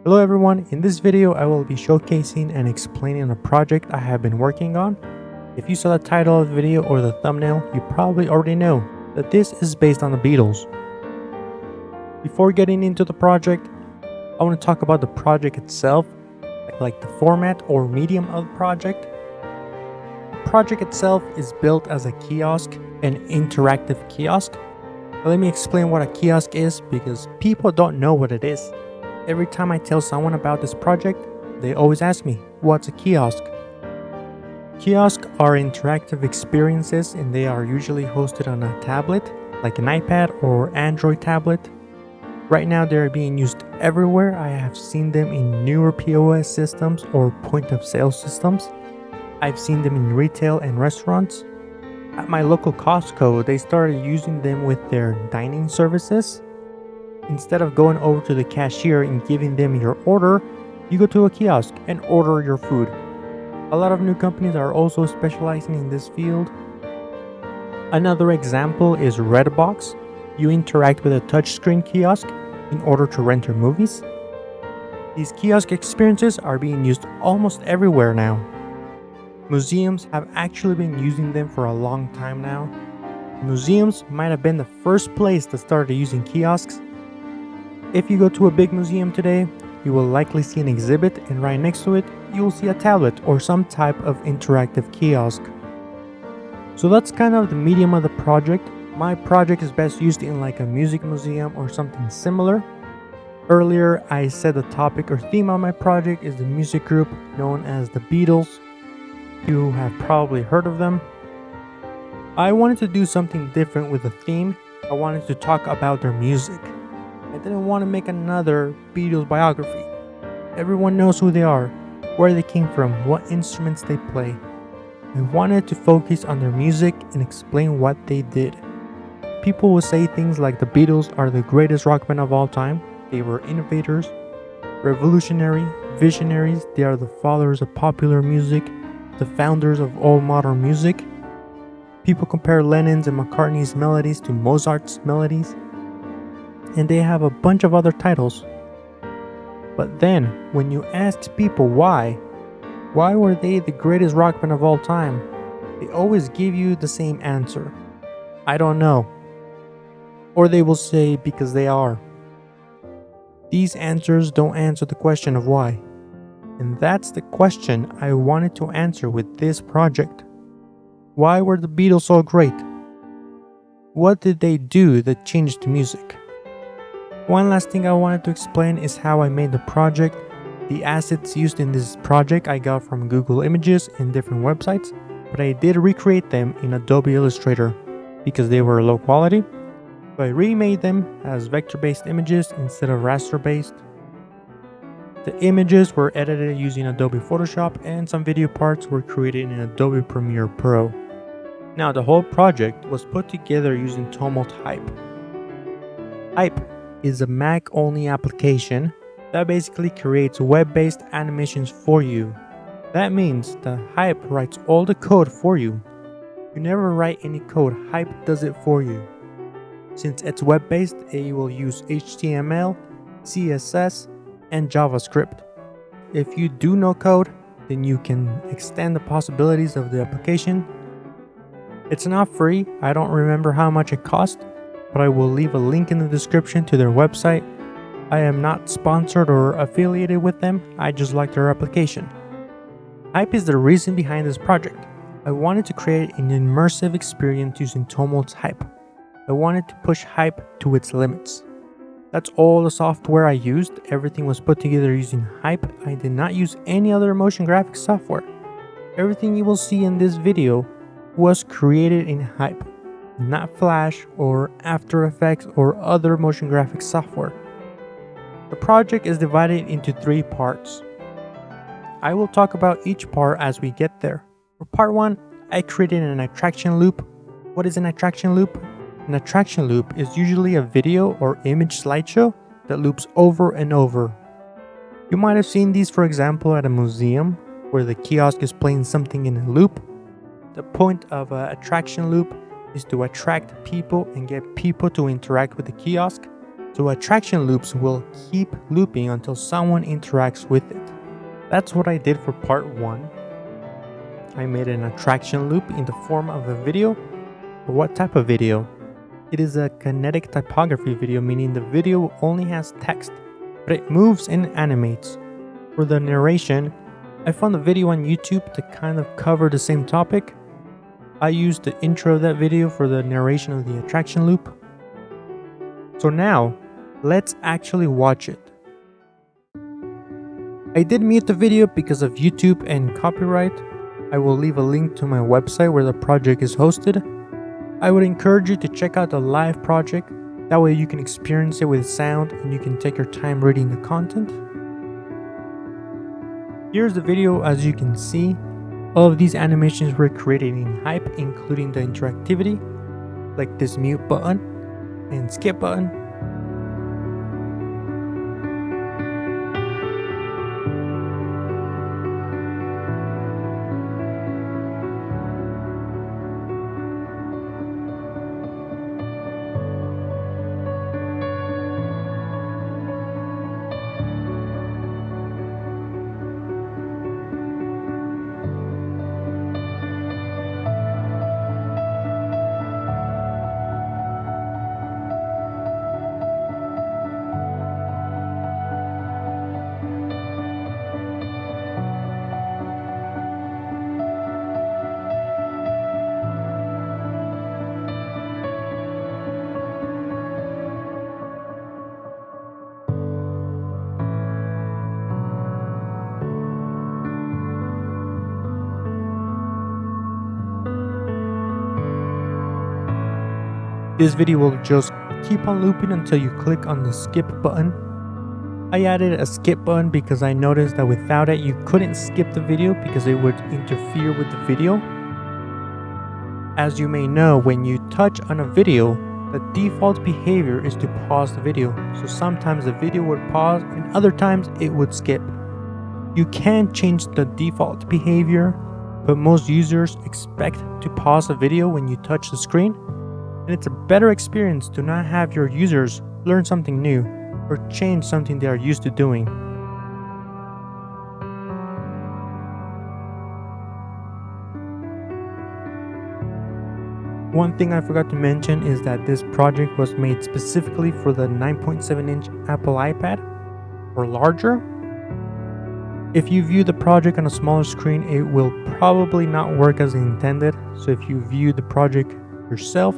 Hello everyone, in this video I will be showcasing and explaining a project I have been working on. If you saw the title of the video or the thumbnail, you probably already know that this is based on the Beatles. Before getting into the project, I want to talk about the project itself, like the format or medium of the project. The project itself is built as a kiosk, an interactive kiosk. Let me explain what a kiosk is because people don't know what it is. Every time I tell someone about this project, they always ask me, what's a kiosk? Kiosks are interactive experiences and they are usually hosted on a tablet, like an iPad or Android tablet. Right now they are being used everywhere. I have seen them in newer POS systems or point of sale systems. I've seen them in retail and restaurants. At my local Costco, they started using them with their dining services. Instead of going over to the cashier and giving them your order, you go to a kiosk and order your food. A lot of new companies are also specializing in this field. Another example is Redbox. You interact with a touchscreen kiosk in order to rent your movies. These kiosk experiences are being used almost everywhere now. Museums have actually been using them for a long time now. Museums might have been the first place that started using kiosks. If you go to a big museum today, you will likely see an exhibit, and right next to it, you will see a tablet or some type of interactive kiosk. So that's kind of the medium of the project. My project is best used in like a music museum or something similar. Earlier, I said the topic or theme of my project is the music group known as the Beatles. You have probably heard of them. I wanted to do something different with the theme. I wanted to talk about their music. I didn't want to make another Beatles biography. Everyone knows who they are, where they came from, what instruments they play. I wanted to focus on their music and explain what they did. People will say things like the Beatles are the greatest rock band of all time. They were innovators, revolutionary, visionaries. They are the fathers of popular music, the founders of all modern music. People compare Lennon's and McCartney's melodies to Mozart's melodies. And they have a bunch of other titles. But then, when you ask people why were they the greatest rock band of all time, they always give you the same answer. I don't know. Or they will say because they are. These answers don't answer the question of why. And that's the question I wanted to answer with this project. Why were the Beatles so great? What did they do that changed music? One last thing I wanted to explain is how I made the project. The assets used in this project I got from Google Images and different websites, but I did recreate them in Adobe Illustrator because they were low quality. So I remade them as vector-based images instead of raster-based. The images were edited using Adobe Photoshop and some video parts were created in Adobe Premiere Pro. Now the whole project was put together using Tumult Hype. Hype is a Mac-only application that basically creates web-based animations for you. That means the Hype writes all the code for you. You never write any code, Hype does it for you. Since it's web-based, it will use HTML, CSS, and JavaScript. If you do know code, then you can extend the possibilities of the application. It's not free, I don't remember how much it cost, but I will leave a link in the description to their website. I am not sponsored or affiliated with them, I just like their application. Hype is the reason behind this project. I wanted to create an immersive experience using Tumult Hype. I wanted to push Hype to its limits. That's all the software I used, everything was put together using Hype. I did not use any other motion graphics software. Everything you will see in this video was created in Hype, not Flash or After Effects or other motion graphics software. The project is divided into 3 parts. I will talk about each part as we get there. For part 1, I created an attraction loop. What is an attraction loop? An attraction loop is usually a video or image slideshow that loops over and over. You might have seen these, for example, at a museum where the kiosk is playing something in a loop. The point of an attraction loop is to attract people and get people to interact with the kiosk. So attraction loops will keep looping until someone interacts with it. That's what I did for part 1. I made an attraction loop in the form of a video. But what type of video? It is a kinetic typography video, meaning the video only has text, but it moves and animates. For the narration, I found a video on YouTube to kind of cover the same topic. I used the intro of that video for the narration of the attraction loop. So now, let's actually watch it. I did mute the video because of YouTube and copyright. I will leave a link to my website where the project is hosted. I would encourage you to check out the live project. That way you can experience it with sound and you can take your time reading the content. Here's the video. As you can see, all of these animations were created in Hype, including the interactivity, like this mute button and skip button. This video will just keep on looping until you click on the skip button. I added a skip button because I noticed that without it you couldn't skip the video because it would interfere with the video. As you may know, when you touch on a video, the default behavior is to pause the video. So sometimes the video would pause and other times it would skip. You can change the default behavior, but most users expect to pause a video when you touch the screen. And it's a better experience to not have your users learn something new or change something they are used to doing. One thing I forgot to mention is that this project was made specifically for the 9.7-inch Apple iPad or larger. If you view the project on a smaller screen, it will probably not work as intended. So if you view the project yourself,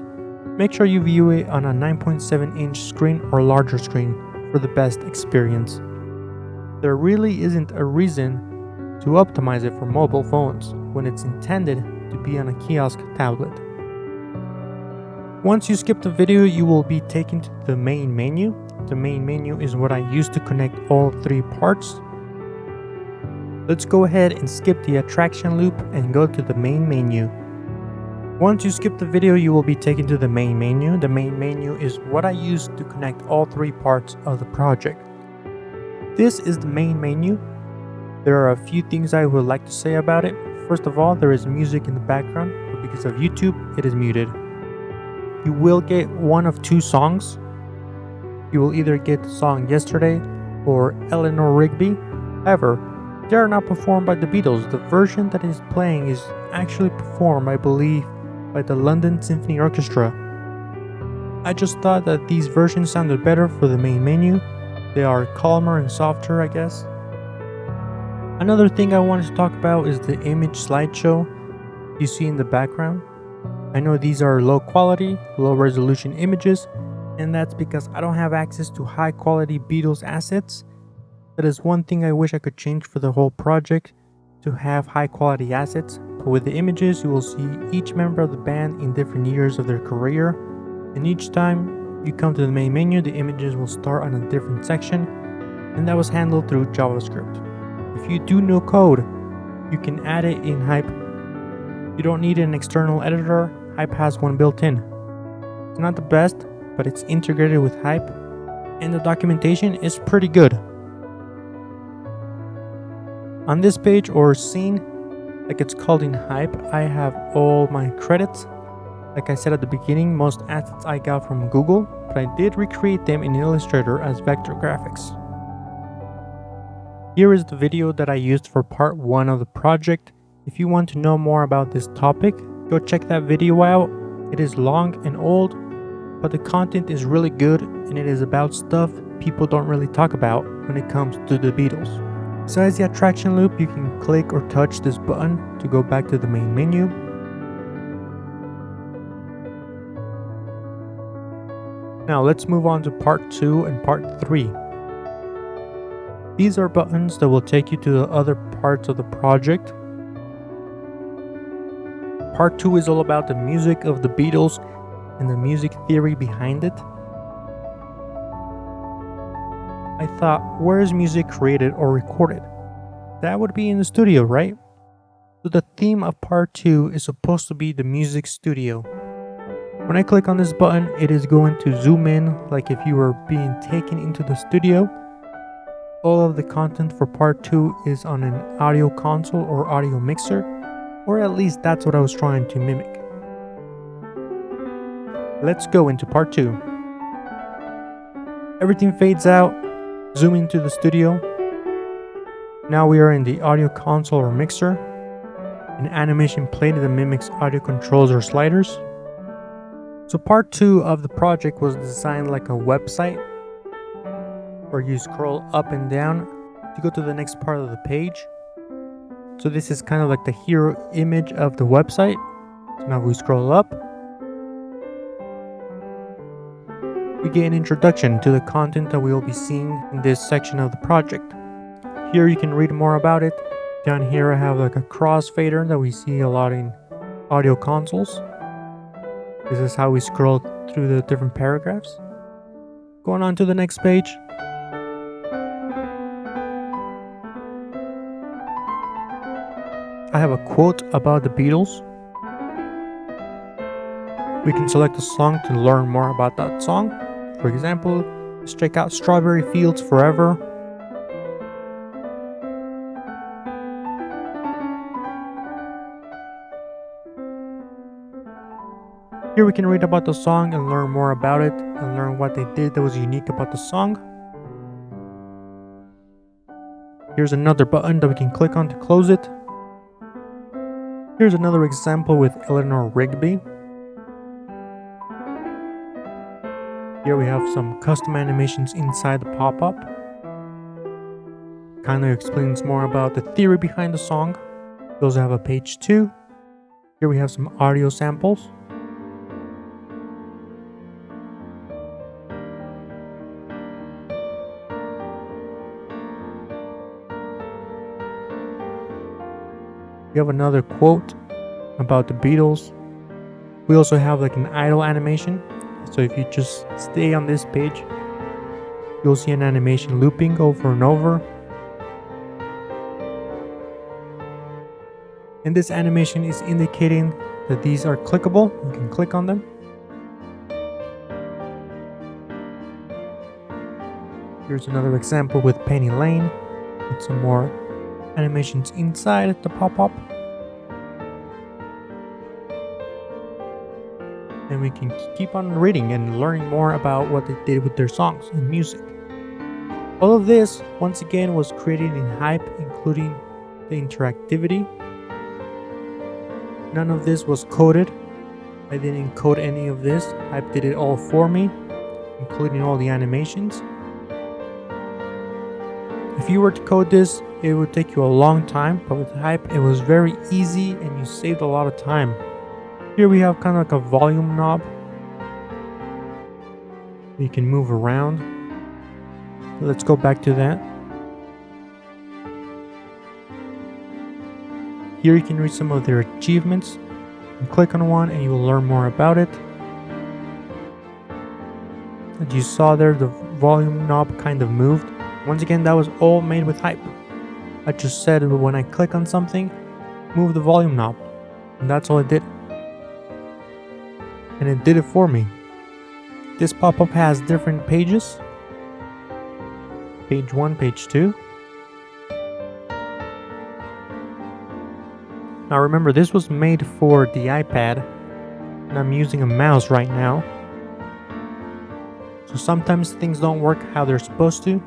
make sure you view it on a 9.7-inch screen or larger screen for the best experience. There really isn't a reason to optimize it for mobile phones when it's intended to be on a Kiosk tablet. Once you skip the video, you will be taken to the main menu. The main menu is what I use to connect all 3 parts. Let's go ahead and skip the attraction loop and go to the main menu. Once you skip the video, you will be taken to the main menu. The main menu is what I use to connect all 3 parts of the project. This is the main menu. There are a few things I would like to say about it. First of all, there is music in the background, but because of YouTube, it is muted. You will get one of 2 songs. You will either get the song Yesterday or Eleanor Rigby. However, they are not performed by the Beatles. The version that is playing is actually performed, I believe, by the London Symphony Orchestra. I just thought that these versions sounded better for the main menu. They are calmer and softer, I guess. Another thing I wanted to talk about is the image slideshow you see in the background. I know these are low quality, low resolution images, and that's because I don't have access to high quality Beatles assets. That is one thing I wish I could change for the whole project, to have high quality assets. But with the images, you will see each member of the band in different years of their career, and each time you come to the main menu, the images will start on a different section, and that was handled through JavaScript. If you do know code, you can add it in Hype. You don't need an external editor. Hype has one built in. It's not the best, but it's integrated with Hype, and the documentation is pretty good. On this page or scene, like it's called in Hype, I have all my credits. Like I said at the beginning, most assets I got from Google, but I did recreate them in Illustrator as vector graphics. Here is the video that I used for part 1 of the project. If you want to know more about this topic, go check that video out. It is long and old, but the content is really good and it is about stuff people don't really talk about when it comes to the Beatles. Besides the attraction loop, you can click or touch this button to go back to the main menu. Now let's move on to part 2 and part 3. These are buttons that will take you to the other parts of the project. Part 2 is all about the music of the Beatles and the music theory behind it. I thought, where is music created or recorded? That would be in the studio, right? So the theme of part 2 is supposed to be the music studio. When I click on this button, it is going to zoom in like if you were being taken into the studio. All of the content for part 2 is on an audio console or audio mixer, or at least that's what I was trying to mimic. Let's go into part 2. Everything fades out, zoom into the studio. Now we are in the audio console or mixer. An animation played that mimics audio controls or sliders. So part 2 of the project was designed like a website, where you scroll up and down to go to the next part of the page. So this is kind of like the hero image of the website. So now we scroll up. We get an introduction to the content that we will be seeing in this section of the project. Here you can read more about it. Down here I have like a crossfader that we see a lot in audio consoles. This is how we scroll through the different paragraphs. Going on to the next page. I have a quote about the Beatles. We can select a song to learn more about that song. For example, let's check out Strawberry Fields Forever. Here we can read about the song and learn more about it and learn what they did that was unique about the song. Here's another button that we can click on to close it. Here's another example with Eleanor Rigby. Here we have some custom animations inside the pop-up. Kind of explains more about the theory behind the song. We also have a page 2. Here we have some audio samples. We have another quote about the Beatles. We also have like an idle animation. So if you just stay on this page, you'll see an animation looping over and over. And this animation is indicating that these are clickable. You can click on them. Here's another example with Penny Lane, with some more animations inside the pop-up. And we can keep on reading and learning more about what they did with their songs and music. All of this, once again, was created in Hype, including the interactivity. None of this was coded. I didn't code any of this. Hype did it all for me, including all the animations. If you were to code this, it would take you a long time, but with Hype it was very easy and you saved a lot of time. Here we have kind of like a volume knob. You can move around. Let's go back to that. Here you can read some of their achievements. You click on one and you will learn more about it. As you saw there, the volume knob kind of moved. Once again, that was all made with Hype. I just said when I click on something, move the volume knob. And that's all it did. And it did it for me. This pop-up has different pages. Page 1, page 2. Now remember, this was made for the iPad, and I'm using a mouse right now. So sometimes things don't work how they're supposed to.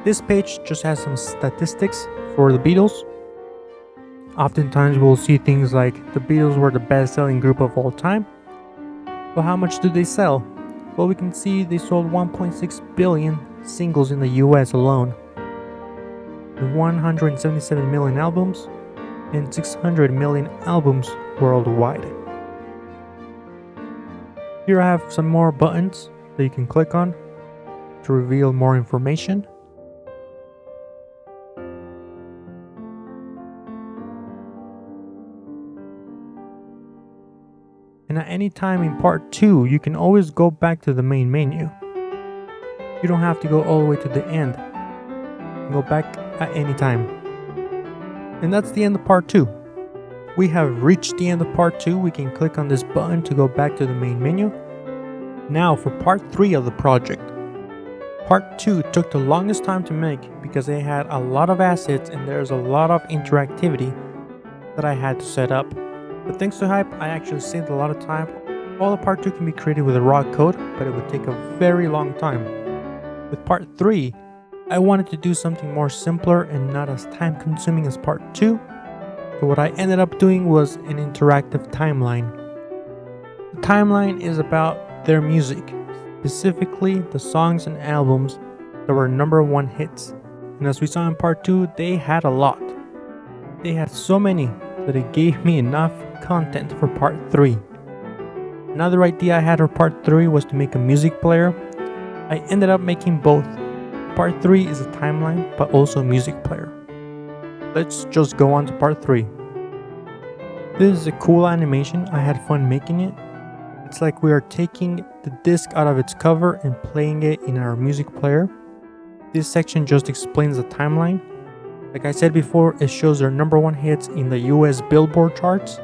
This page just has some statistics for the Beatles. Oftentimes we'll see things like the Beatles were the best-selling group of all time. Well, how much did they sell? Well, we can see they sold 1.6 billion singles in the US alone, 177 million albums, and 600 million albums worldwide. Here I have some more buttons that you can click on to reveal more information. And at any time in part 2, you can always go back to the main menu. You don't have to go all the way to the end. You can go back at any time. And that's the end of part 2. We have reached the end of part 2. We can click on this button to go back to the main menu. Now for part 3 of the project. Part 2 took the longest time to make because they had a lot of assets and there's a lot of interactivity that I had to set up. But thanks to Hype, I actually saved a lot of time. All of part 2 can be created with a raw code, but it would take a very long time. With part 3, I wanted to do something more simpler and not as time consuming as part 2. So what I ended up doing was an interactive timeline. The timeline is about their music, specifically the songs and albums that were #1 hits. And as we saw in part 2, they had a lot. They had so many that it gave me enough content for part 3. Another idea I had for part 3 was to make a music player. I ended up making both. Part 3 is a timeline, but also a music player. Let's just go on to part 3. This is a cool animation. I had fun making it. It's like we are taking the disc out of its cover and playing it in our music player. This section just explains the timeline. Like I said before, it shows their #1 hits in the US Billboard charts.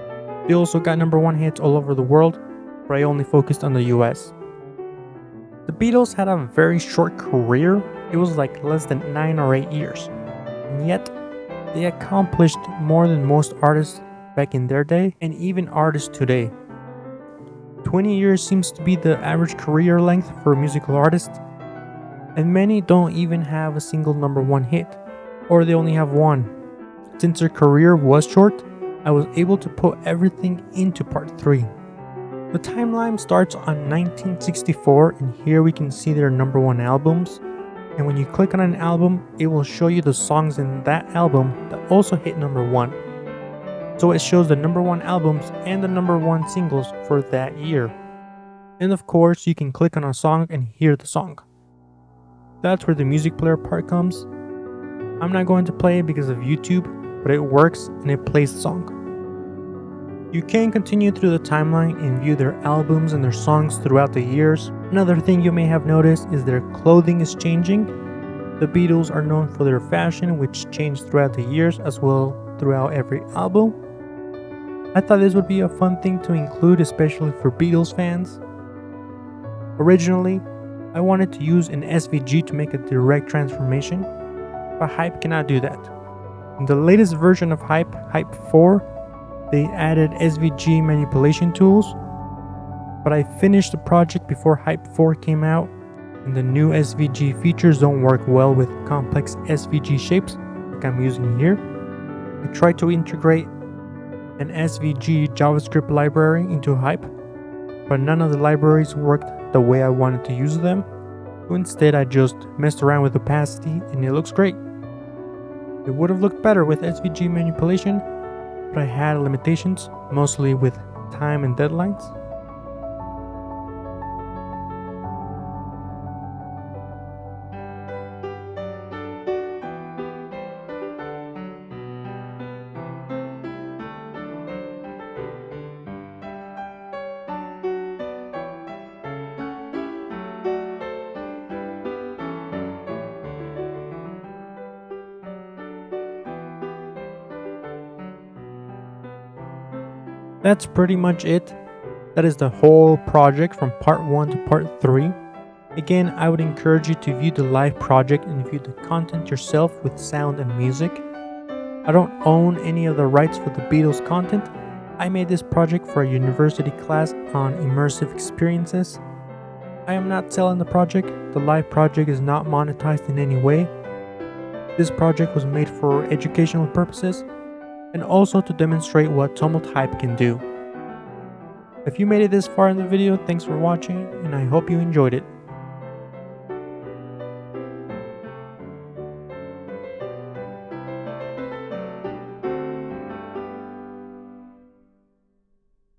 They also got #1 hits all over the world, but I only focused on the US. The Beatles had a very short career. It was like less than 9 or 8 years. And yet, they accomplished more than most artists back in their day, and even artists today. 20 years seems to be the average career length for a musical artist, and many don't even have a single #1 hit, or they only have one. Since their career was short, I was able to put everything into part 3. The timeline starts on 1964, and here we can see their #1 albums. And when you click on an album, it will show you the songs in that album that also hit #1. So it shows the #1 albums and the #1 singles for that year. And of course, you can click on a song and hear the song. That's where the music player part comes. I'm not going to play it because of YouTube, but it works and it plays the song. You can continue through the timeline and view their albums and their songs throughout the years. Another thing you may have noticed is their clothing is changing. The Beatles are known for their fashion, which changed throughout the years as well throughout every album. I thought this would be a fun thing to include, especially for Beatles fans. Originally, I wanted to use an SVG to make a direct transformation, but Hype cannot do that. In the latest version of Hype, Hype 4, they added SVG manipulation tools, but I finished the project before Hype 4 came out, and the new SVG features don't work well with complex SVG shapes like I'm using here. I tried to integrate an SVG JavaScript library into Hype, but none of the libraries worked the way I wanted to use them. So instead, I just messed around with opacity and it looks great. It would have looked better with SVG manipulation, but I had limitations, mostly with time and deadlines. That's pretty much it. That is the whole project from part 1 to part 3. Again, I would encourage you to view the live project and view the content yourself with sound and music. I don't own any of the rights for the Beatles content. I made this project for a university class on immersive experiences. I am not selling the project. The live project is not monetized in any way. This project was made for educational purposes and also to demonstrate what Tumult Hype can do. If you made it this far in the video, thanks for watching and I hope you enjoyed it.